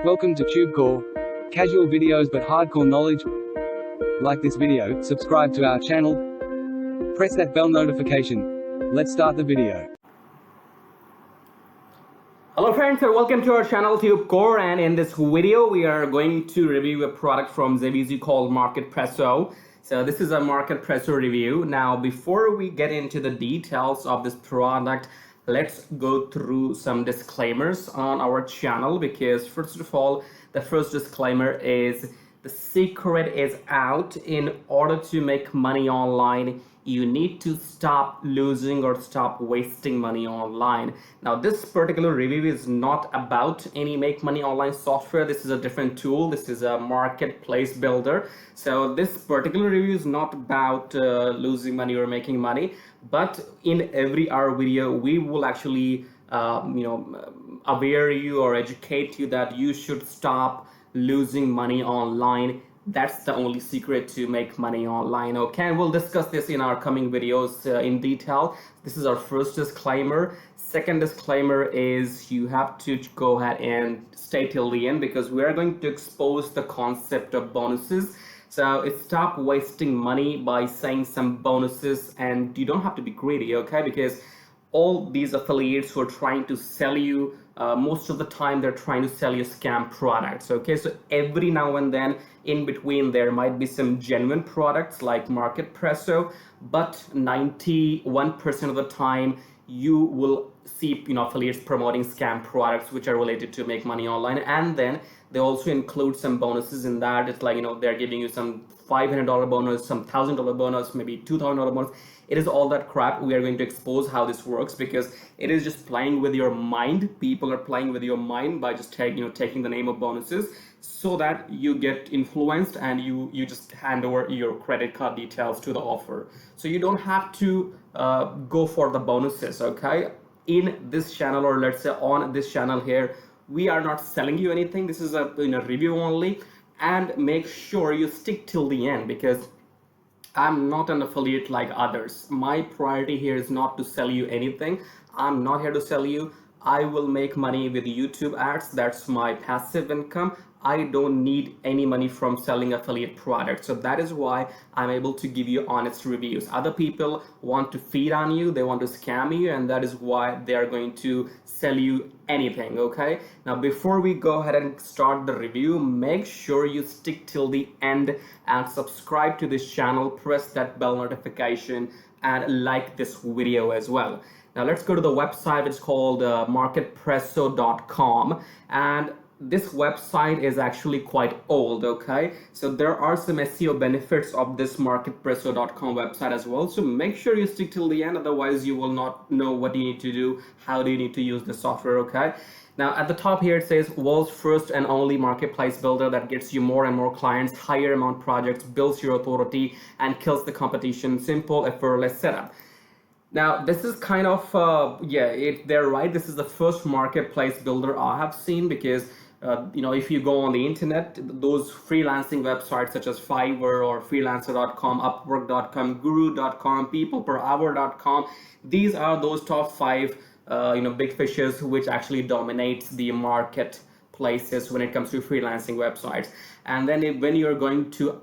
Welcome to TubeCore. Casual videos but hardcore knowledge. Like this video, subscribe to our channel, press that bell notification. Let's start the video. Hello friends and welcome to our channel TubeCore, and in this video we are going to review a product from ZBZ called Marketpresso. So this is a Marketpresso review. Now before we get into the details of this product, let's go through some disclaimers on our channel, because first of all, the first disclaimer is the secret is out. In order to make money online, you need to stop losing or stop wasting money online. Now this particular review is not about any make money online software. This is a different tool. This is a marketplace builder. So this particular review is not about losing money or making money, but in every hour video we will actually aware you or educate you that you should stop losing money online. That's the only secret to make money online. Okay, and we'll discuss this in our coming videos in detail. This is our first disclaimer. Second disclaimer is you have to go ahead and stay till the end, because we are going to expose the concept of bonuses. So it's stop wasting money by saying some bonuses, and you don't have to be greedy, okay? Because all these affiliates who are trying to sell you, most of the time they're trying to sell you scam products. Okay, so every now and then in between there might be some genuine products like Marketpresso, but 91% of the time you will see affiliates promoting scam products which are related to make money online. And then they also include some bonuses in that. It's like they're giving you some $500 bonus, some $1,000 bonus, maybe $2,000 bonus. It is all that crap. We are going to expose how this works, because it is just playing with your mind. People are playing with your mind by just taking the name of bonuses, so that you get influenced and you just hand over your credit card details to the offer. So you don't have to go for the bonuses. Okay, in this channel, or let's say on this channel here, we are not selling you anything. This is a review only, and make sure you stick till the end, because I'm not an affiliate like others. My priority here is not to sell you anything. I'm not here to sell you. I will make money with YouTube ads. That's my passive income. I don't need any money from selling affiliate products. So that is why I'm able to give you honest reviews. Other people want to feed on you, they want to scam you, and that is why they are going to sell you anything. Okay, now before we go ahead and start the review, make sure you stick till the end and subscribe to this channel, press that bell notification, and like this video as well. Now let's go to the website. It's called marketpresso.com, and this website is actually quite old. Okay, so there are some SEO benefits of this marketpresso.com website as well, so make sure you stick till the end, otherwise you will not know what you need to do, how do you need to use the software. Okay, now at the top here it says world's first and only marketplace builder that gets you more and more clients, higher amount projects, builds your authority, and kills the competition. Simple, effortless setup. Now this is kind of they're right, this is the first marketplace builder I have seen, because if you go on the internet, those freelancing websites such as Fiverr or freelancer.com, upwork.com, guru.com, peopleperhour.com, these are those top 5 big fishes which actually dominates the marketplaces when it comes to freelancing websites. And then when you're going to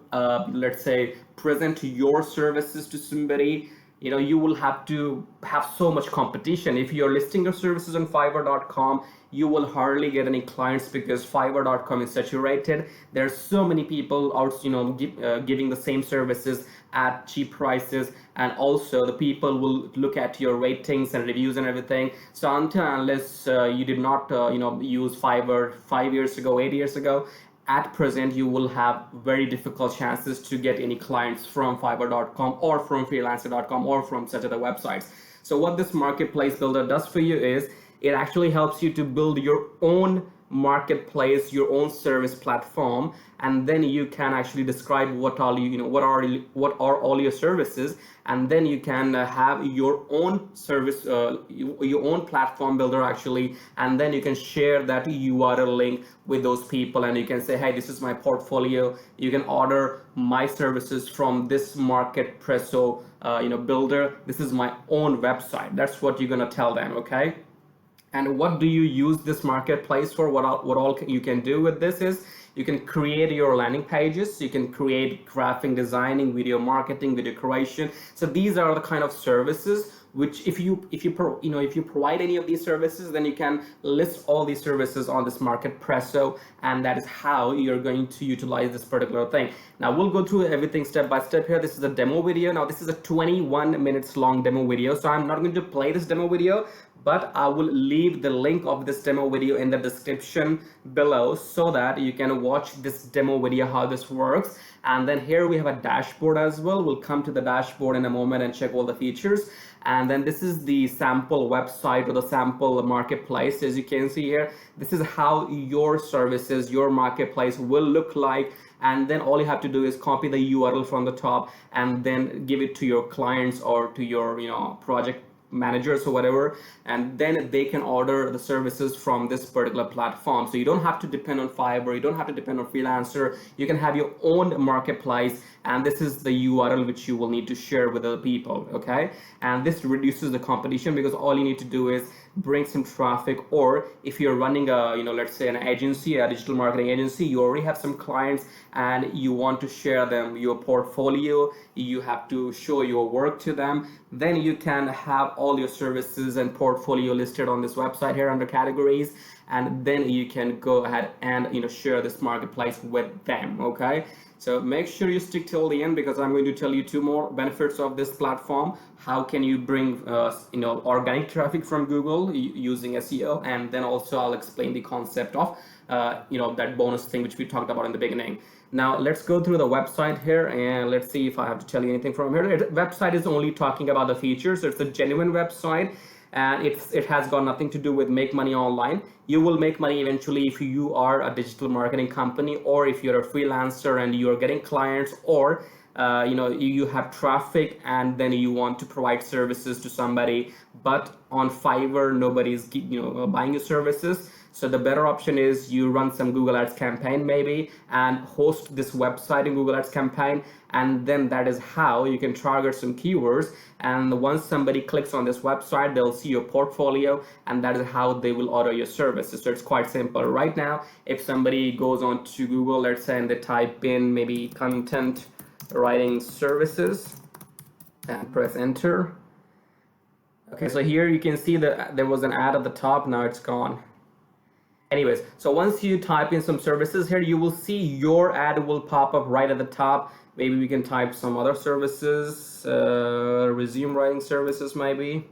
let's say present your services to somebody, you will have to have so much competition. If you're listing your services on Fiverr.com, you will hardly get any clients, because Fiverr.com is saturated. There's so many people out giving the same services at cheap prices, and also the people will look at your ratings and reviews and everything. So until unless you did not use Fiverr 5 years ago, 8 years ago, at present you will have very difficult chances to get any clients from Fiverr.com or from freelancer.com or from such other websites. So what this marketplace builder does for you is it actually helps you to build your own marketplace, your own service platform, and then you can actually describe what are all your services, and then you can have your own service, your own platform builder actually, and then you can share that URL link with those people, and you can say, hey, this is my portfolio, you can order my services from this Marketpresso builder, this is my own website. That's what you're gonna tell them. Okay, And what do you use this marketplace for? What all you can do with this is you can create your landing pages, you can create graphic designing, video marketing, video creation. So these are the kind of services which if you provide any of these services, then you can list all these services on this Marketpresso, and that is how you're going to utilize this particular thing. Now we'll go through everything step by step here. This is a demo video. Now this is a 21 minutes long demo video, so I'm not going to play this demo video, but I will leave the link of this demo video in the description below so that you can watch this demo video how this works. And then here we have a dashboard as well. We'll come to the dashboard in a moment and check all the features. And then this is the sample website or the sample marketplace. As you can see here, this is how your services, your marketplace will look like. And then all you have to do is copy the URL from the top and then give it to your clients or to your project managers or whatever, and then they can order the services from this particular platform. So you don't have to depend on Fiverr, you don't have to depend on Freelancer, you can have your own marketplace, and this is the URL which you will need to share with other people. Okay, and this reduces the competition because all you need to do is bring some traffic, or if you're running a let's say an agency, a digital marketing agency, you already have some clients and you want to share them your portfolio, you have to show your work to them, then you can have all your services and portfolio listed on this website here under categories, and then you can go ahead and share this marketplace with them. Okay, so make sure you stick till the end because I'm going to tell you two more benefits of this platform. How can you bring organic traffic from Google using SEO, and then also I'll explain the concept of that bonus thing which we talked about in the beginning. Now let's go through the website here and let's see if I have to tell you anything from here. The website is only talking about the features. So it's a genuine website, and it has got nothing to do with make money online. You will make money eventually if you are a digital marketing company, or if you're a freelancer and you're getting clients, or you have traffic and then you want to provide services to somebody, but on Fiverr nobody's buying your services. So the better option is you run some Google Ads campaign maybe and host this website in Google Ads campaign, and then that is how you can target some keywords, and once somebody clicks on this website they'll see your portfolio, and that is how they will order your services. So it's quite simple. Right now if somebody goes on to Google, let's say, and they type in maybe content writing services and press enter. Okay, so here you can see that there was an ad at the top, now it's gone. Anyways, so once you type in some services here, you will see your ad will pop up right at the top. Maybe we can type some other services, resume writing services maybe.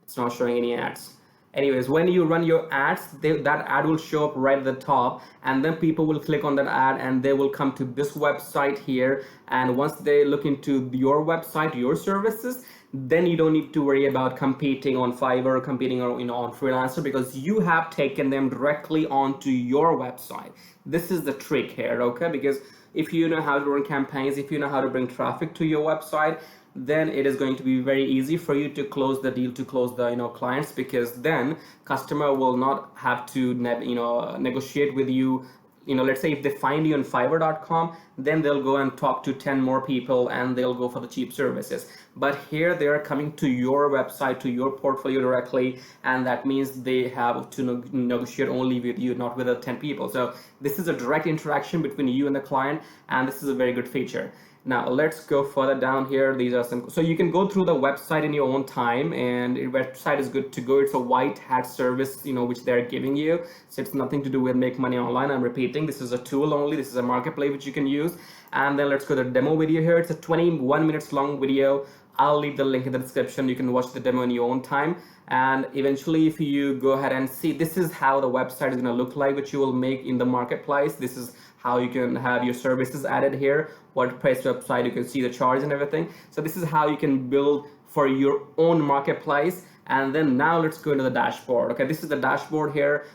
It's not showing any ads. Anyways, when you run your ads, that ad will show up right at the top, and then people will click on that ad and they will come to this website here, and once they look into your website, your services, then you don't need to worry about competing on Fiverr, competing on Freelancer, because you have taken them directly onto your website. This is the trick here, okay? Because if you know how to run campaigns, if you know how to bring traffic to your website, then it is going to be very easy for you to close the deal, to close the clients, because then customer will not have to negotiate with you. Let's say if they find you on Fiverr.com, then they'll go and talk to 10 more people and they'll go for the cheap services. But here they are coming to your website, to your portfolio directly, and that means they have to negotiate only with you, not with the 10 people. So this is a direct interaction between you and the client, and this is a very good feature. Now let's go further down here. These are some, so you can go through the website in your own time, and the website is good to go. It's a white hat service, which they're giving you. So it's nothing to do with make money online. I'm repeating, this is a tool only. This is a marketplace which you can use. And then let's go to the demo video here. It's a 21 minutes long video. I'll leave the link in the description. You can watch the demo in your own time. And eventually, if you go ahead and see, this is how the website is going to look like, which you will make in the marketplace. This is how you can have your services added here. WordPress website, you can see the charts and everything. So this is how you can build for your own marketplace. And then now let's go into the dashboard. Okay, this is the dashboard here.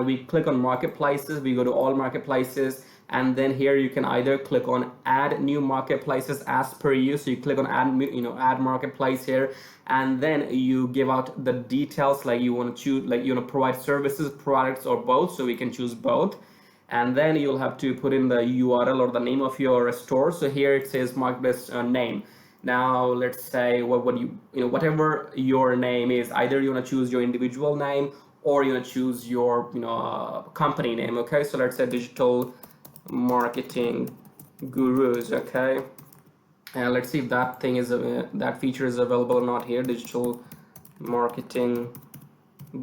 We click on marketplaces. We go to all marketplaces. And then here you can either click on add new marketplaces as per you. So you click on add marketplace here, and then you give out the details, like you want to choose, like you want to provide services, products, or both. So we can choose both. And then you'll have to put in the URL or the name of your store. So here it says marketplace name. Now let's say what whatever your name is, either you want to choose your individual name or you want to choose your company name. Okay, so let's say digital marketing gurus. Okay, and let's see if that thing is that feature is available or not here. Digital marketing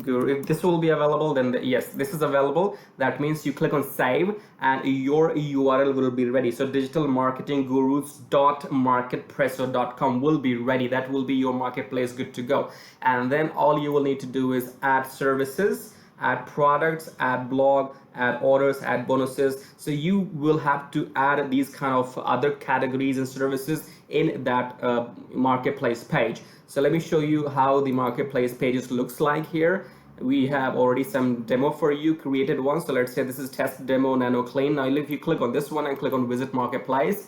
guru. If this will be available, then yes, this is available. That means you click on save and your URL will be ready. So digitalmarketinggurus.marketpresso.com will be ready. That will be your marketplace good to go. And then all you will need to do is add services, add products, add blog, add orders, add bonuses. So you will have to add these kind of other categories and services in that marketplace page. So let me show you how the marketplace pages looks like here. We have already some demo for you, created one. So let's say this is test demo nano clean. Now if you click on this one and click on visit marketplace,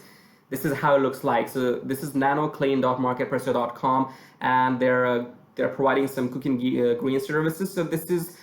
this is how it looks like. So this is nanoclean.marketpresso.com, and they're providing some cooking green services. So this is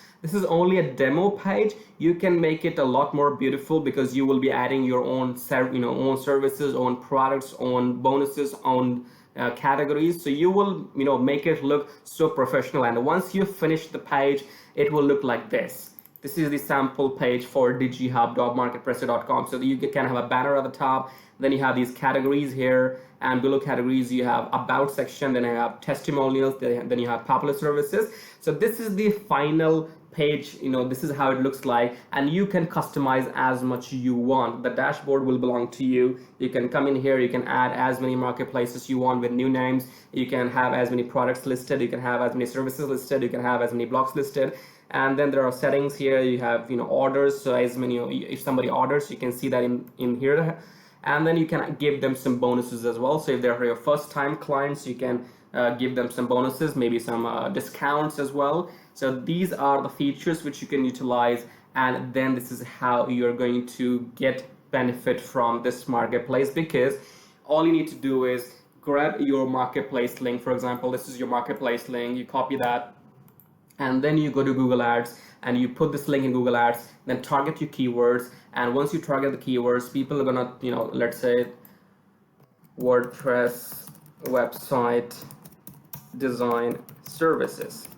only a demo page. You can make it a lot more beautiful because you will be adding your own own services, own products, own bonuses, own categories. So you will make it look so professional, and once you finish the page, it will look like this. This is the sample page for digihub.marketpresso.com. So you can have a banner at the top, then you have these categories here, and below categories you have about section, then you have testimonials, then you have popular services. So this is the final page. This is how it looks like, and you can customize as much you want. The dashboard will belong to you. You can come in here, you can add as many marketplaces you want with new names. You can have as many products listed, you can have as many services listed, you can have as many blocks listed. And then there are settings here. You have orders, so as many, if somebody orders, you can see that in here. And then you can give them some bonuses as well. So if they're your first time clients, you can give them some bonuses, maybe some discounts as well. So these are the features which you can utilize, and then this is how you're going to get benefit from this marketplace, because all you need to do is grab your marketplace link. For example, this is your marketplace link. You copy that, and then you go to Google Ads and you put this link in Google Ads, then target your keywords. And once you target the keywords, people are gonna, let's say WordPress website design services.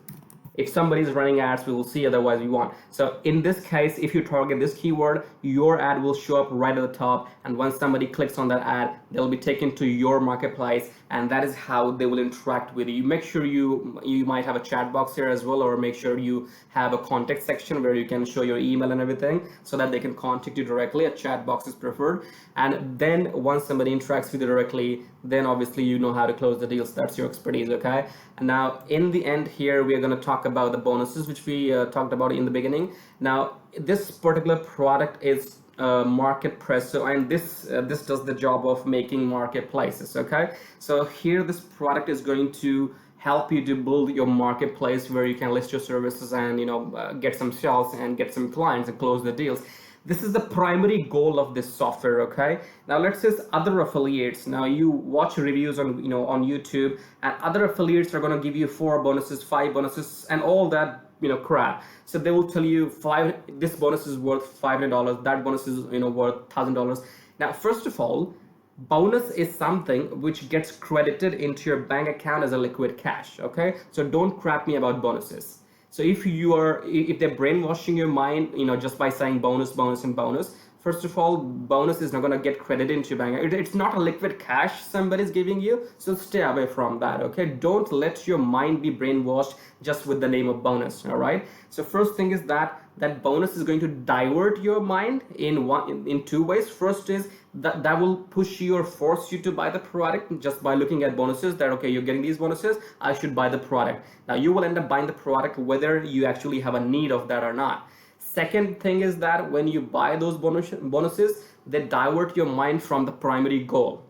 If somebody is running ads, we will see, otherwise we won't. So in this case, if you target this keyword, your ad will show up right at the top, and once somebody clicks on that ad, they'll be taken to your marketplace, and that is how they will interact with you. Make sure you might have a chat box here as well, or make sure you have a contact section where you can show your email and everything so that they can contact you directly. A chat box is preferred, and then once somebody interacts with you directly, then obviously you know how to close the deals. That's your expertise. Okay, and now in the end here, we are going to talk about the bonuses which we talked about in the beginning. Now this particular product is Marketpresso, and this does the job of making marketplaces. Okay, so here this product is going to help you to build your marketplace where you can list your services and get some sales and get some clients and close the deals. This is the primary goal of this software. Okay, now let's say other affiliates. Now you watch reviews on on YouTube, and other affiliates are going to give you 4 bonuses, 5 bonuses, and all that crap. So they will tell you this bonus is worth $500, that bonus is worth $1,000. Now first of all, bonus is something which gets credited into your bank account as a liquid cash. Okay, so don't crap me about bonuses. So if they're brainwashing your mind, just by saying bonus, and bonus, first of all, bonus is not going to get credited into your bank. It's not a liquid cash somebody's giving you, so stay away from that. Okay, don't let your mind be brainwashed just with the name of bonus. All right. So first thing is that bonus is going to divert your mind in 2 ways. First is that will push you or force you to buy the product just by looking at bonuses, that okay, you're getting these bonuses, I should buy the product. Now you will end up buying the product whether you actually have a need of that or not. Second thing is that when you buy those bonuses, they divert your mind from the primary goal.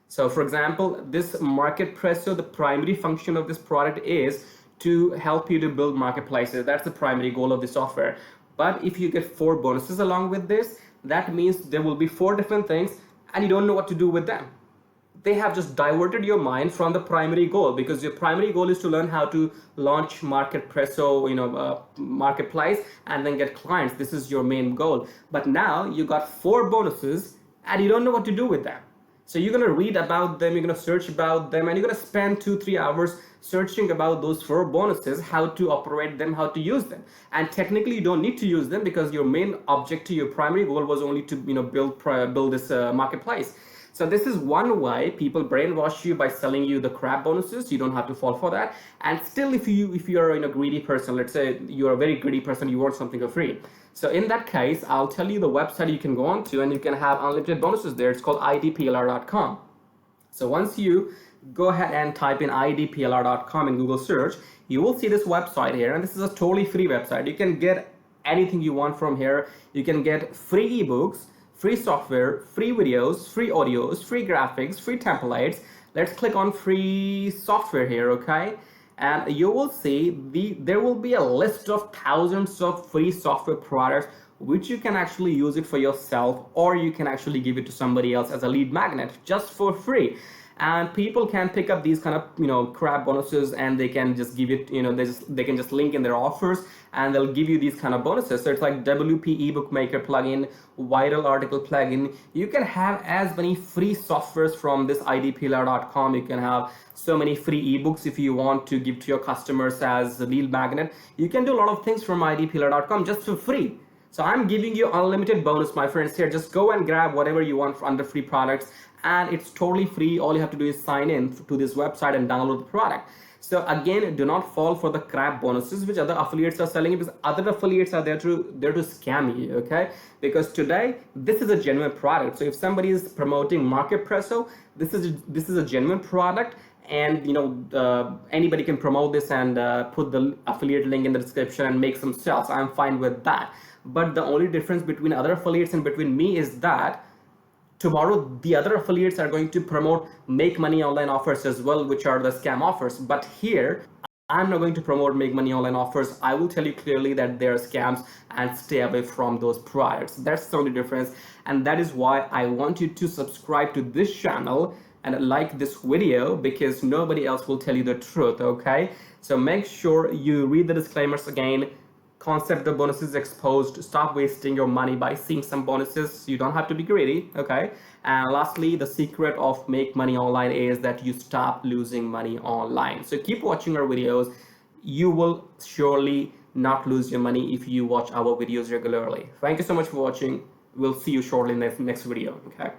So for example, this Marketpresso, the primary function of this product is to help you to build marketplaces. That's the primary goal of the software. But if you get 4 bonuses along with this, that means there will be 4 different things and you don't know what to do with them. They have just diverted your mind from the primary goal, because your primary goal is to learn how to launch Marketpresso, marketplace, and then get clients. This is your main goal. But now you got 4 bonuses and you don't know what to do with them. So you're going to read about them, you're going to search about them, and you're going to spend 2-3 hours searching about those 4 bonuses, how to operate them, how to use them. And technically you don't need to use them, because your main objective, your primary goal was only to build this marketplace. So this is one way people brainwash you by selling you the crap bonuses. You don't have to fall for that. And still, if you're a greedy person, let's say you're a very greedy person, you want something for free. So in that case, I'll tell you the website you can go on to, and you can have unlimited bonuses there. It's called idplr.com. So once you go ahead and type in idplr.com in Google search, you will see this website here, and this is a totally free website. You can get anything you want from here. You can get free ebooks, free software, free videos, free audios, free graphics, free templates. Let's click on free software here, okay? And you will see there will be a list of thousands of free software products which you can actually use it for yourself, or you can actually give it to somebody else as a lead magnet just for free. And people can pick up these kind of crap bonuses, and they can just give it, they can just link in their offers, and they'll give you these kind of bonuses. So it's like WP ebook maker plugin, viral article plugin. You can have as many free softwares from this idplr.com. You can have so many free ebooks if you want to give to your customers as a lead magnet. You can do a lot of things from idplr.com just for free. So I'm giving you unlimited bonus, my friends, here. Just go and grab whatever you want under free products, and it's totally free. All you have to do is sign in to this website and download the product. So again, do not fall for the crap bonuses which other affiliates are selling, because other affiliates are there to scam you, okay? Because today, this is a genuine product. So if somebody is promoting Marketpresso, this is a genuine product, and anybody can promote this and put the affiliate link in the description and make some sales. I'm fine with that. But the only difference between other affiliates and between me is that tomorrow the other affiliates are going to promote make money online offers as well, which are the scam offers. But here, I'm not going to promote make money online offers. I will tell you clearly that they are scams, and stay away from those products. That's the only difference, and that is why I want you to subscribe to this channel and like this video, because nobody else will tell you the truth, okay? So make sure you read the disclaimers again. Concept of bonuses exposed. Stop wasting your money by seeing some bonuses. You don't have to be greedy, okay? And lastly, the secret of make money online is that you stop losing money online. So keep watching our videos. You will surely not lose your money if you watch our videos regularly. Thank you so much for watching. We'll see you shortly in the next video, okay?